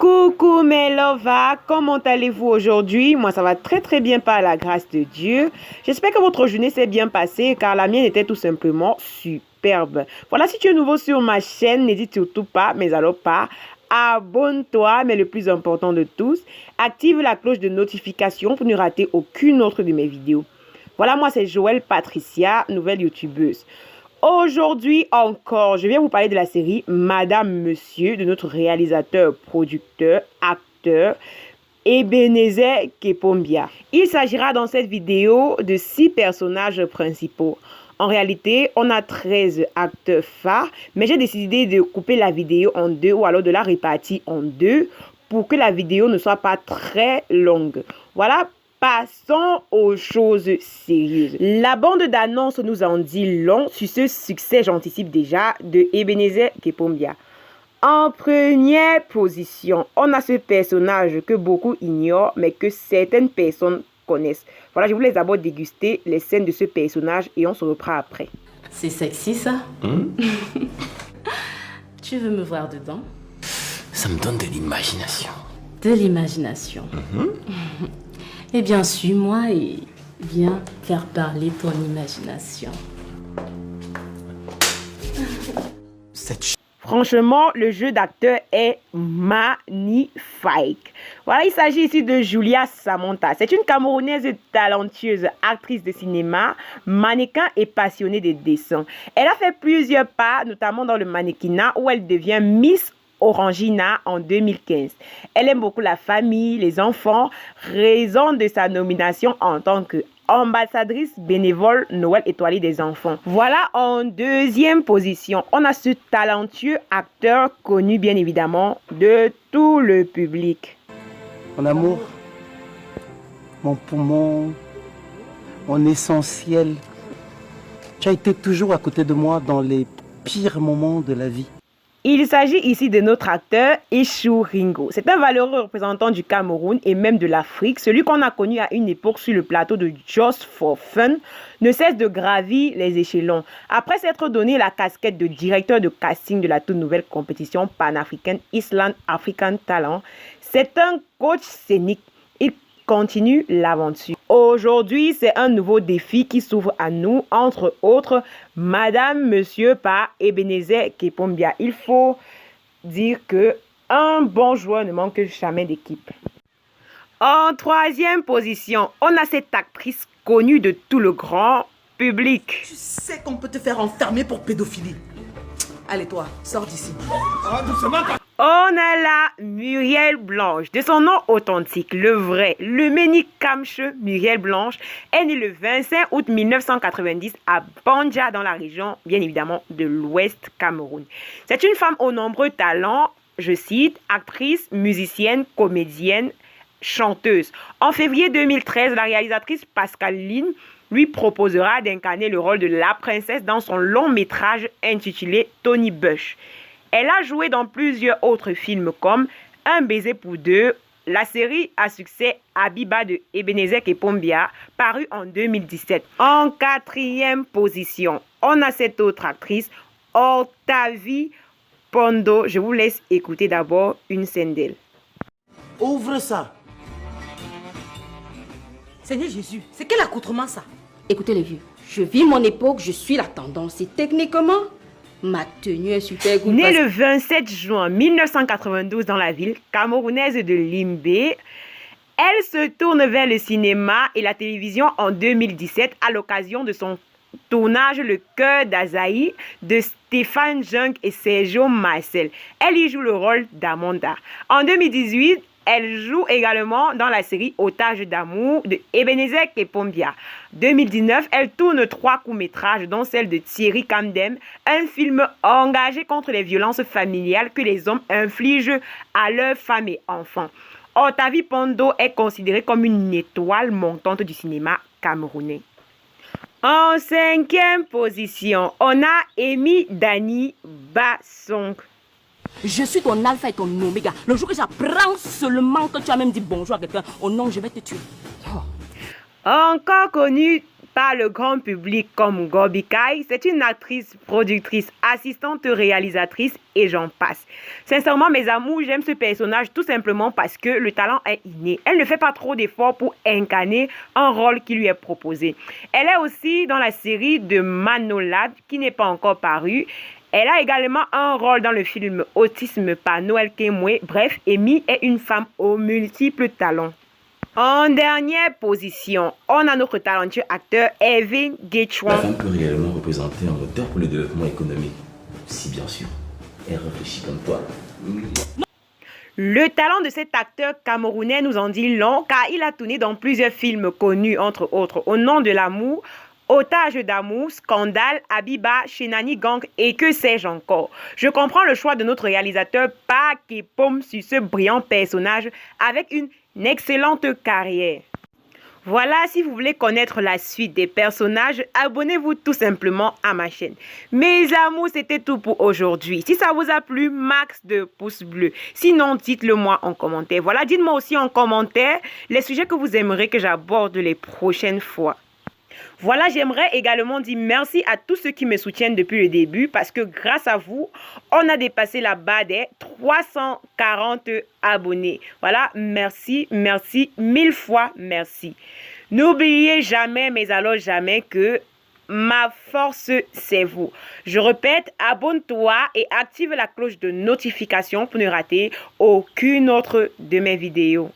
Coucou mes lovas, comment allez-vous aujourd'hui? Moi ça va très bien par la grâce de Dieu. J'espère que votre journée s'est bien passée car la mienne était tout simplement superbe. Voilà, si tu es nouveau sur ma chaîne, n'hésite surtout pas, mais alors pas, abonne-toi, mais le plus important de tous, active la cloche de notification pour ne rater aucune autre de mes vidéos. Voilà, moi c'est Joël Patricia, nouvelle youtubeuse. Aujourd'hui encore, je viens vous parler de la série Madame Monsieur de notre réalisateur, producteur, acteur Ebenezer Kepombia. Il s'agira dans cette vidéo de 6 personnages principaux. En réalité, on a 13 acteurs phares, mais j'ai décidé de couper la vidéo en deux ou alors de la répartir en deux pour que la vidéo ne soit pas très longue. Voilà. Passons aux choses sérieuses. La bande d'annonce nous en dit long sur ce succès, j'anticipe déjà, de Ebenezer Kepombia. En première position, on a ce personnage que beaucoup ignorent, mais que certaines personnes connaissent. Voilà, je vous laisse d'abord déguster les scènes de ce personnage et on se reprend après. C'est sexy ça. Tu veux me voir dedans? Ça me donne de l'imagination. De l'imagination. Eh bien, suis-moi et viens faire parler ton imagination. Franchement, le jeu d'acteur est magnifique. Voilà, il s'agit ici de Julia Samantha. C'est une Camerounaise talentueuse, actrice de cinéma, mannequin et passionnée de dessin. Elle a fait plusieurs pas, notamment dans le mannequinat où elle devient Miss Orangina en 2015. Elle aime beaucoup la famille, les enfants, raison de sa nomination en tant qu'ambassadrice bénévole Noël étoilée des enfants. Voilà, en deuxième position, on a ce talentueux acteur connu bien évidemment de tout le public. Mon amour, mon poumon, mon essentiel, tu as été toujours à côté de moi dans les pires moments de la vie. Il s'agit ici de notre acteur Ichou Ringo. C'est un valeureux représentant du Cameroun et même de l'Afrique. Celui qu'on a connu à une époque sur le plateau de Just for Fun ne cesse de gravir les échelons. Après s'être donné la casquette de directeur de casting de la toute nouvelle compétition panafricaine Island African Talent, c'est un coach scénique. Il continue l'aventure. Aujourd'hui, c'est un nouveau défi qui s'ouvre à nous, entre autres, Madame Monsieur par Ebenezer Kepombia. Il faut dire que un bon joueur ne manque jamais d'équipe. En troisième position, on a cette actrice connue de tout le grand public. Tu sais qu'on peut te faire enfermer pour pédophilie. Allez toi, sors d'ici. On a là Muriel Blanche. De son nom authentique, le vrai, le Méni Kamche Muriel Blanche, est née le 25 août 1990 à Banja dans la région, bien évidemment, de l'Ouest Cameroun. C'est une femme aux nombreux talents, je cite, actrice, musicienne, comédienne, chanteuse. En février 2013, la réalisatrice Pascaline lui proposera d'incarner le rôle de la princesse dans son long métrage intitulé Tony Bush. Elle a joué dans plusieurs autres films comme Un baiser pour deux, la série à succès Habiba de Ebenezer Kepombia, paru en 2017. En quatrième position, on a cette autre actrice, Octavie Pondo. Je vous laisse écouter d'abord une scène d'elle. Ouvre ça. Seigneur Jésus, c'est quel accoutrement ça? Écoutez les vieux, je vis mon époque, je suis la tendance et techniquement, ma tenue est super good. Née le 27 juin 1992 dans la ville camerounaise de Limbé, elle se tourne vers le cinéma et la télévision en 2017 à l'occasion de son tournage Le Cœur d'Azaï de Stéphane Jung et Sergio Marcel. Elle y joue le rôle d'Amanda. En 2018, elle joue également dans la série Otage d'amour de Ebenezer Kepombia. 2019, elle tourne 3 courts-métrages, dont celle de Thierry Camdem, un film engagé contre les violences familiales que les hommes infligent à leurs femmes et enfants. Octavie Pondo est considérée comme une étoile montante du cinéma camerounais. En cinquième position, on a Amy Dani Bassong. Je suis ton alpha et ton oméga. Le jour que j'apprends seulement que tu as même dit bonjour à quelqu'un, oh non, je vais te tuer. Encore connue par le grand public comme Gobi Kai. C'est une actrice, productrice, assistante réalisatrice et j'en passe. Sincèrement, mes amours, j'aime ce personnage tout simplement parce que le talent est inné. Elle ne fait pas trop d'efforts pour incarner un rôle qui lui est proposé. Elle est aussi dans la série de Manolad qui n'est pas encore parue. Elle a également un rôle dans le film Autisme par Noël Kemwe. Bref, Amy est une femme aux multiples talents. En dernière position, on a notre talentueux acteur Evan La Getchwan. femme peut réellement représenter un moteur pour le développement économique. Si bien sûr, elle réfléchit comme toi. Le talent de cet acteur camerounais nous en dit long car il a tourné dans plusieurs films connus entre autres Au nom de l'amour, Otage d'amour, Scandale, Abiba, Shenani Gang et que sais-je encore. Je comprends le choix de notre réalisateur Park Pom sur ce brillant personnage avec une excellente carrière. Voilà, si vous voulez connaître la suite des personnages, abonnez-vous tout simplement à ma chaîne. Mes amours, c'était tout pour aujourd'hui. Si ça vous a plu, max de pouces bleus. Sinon, dites-le moi en commentaire. Voilà, dites-moi aussi en commentaire les sujets que vous aimeriez que j'aborde les prochaines fois. Voilà, j'aimerais également dire merci à tous ceux qui me soutiennent depuis le début parce que grâce à vous, on a dépassé la barre des 340 abonnés. Voilà, merci, merci, 1000 fois merci. N'oubliez jamais, mais alors jamais que ma force, c'est vous. Je répète, abonne-toi et active la cloche de notification pour ne rater aucune autre de mes vidéos.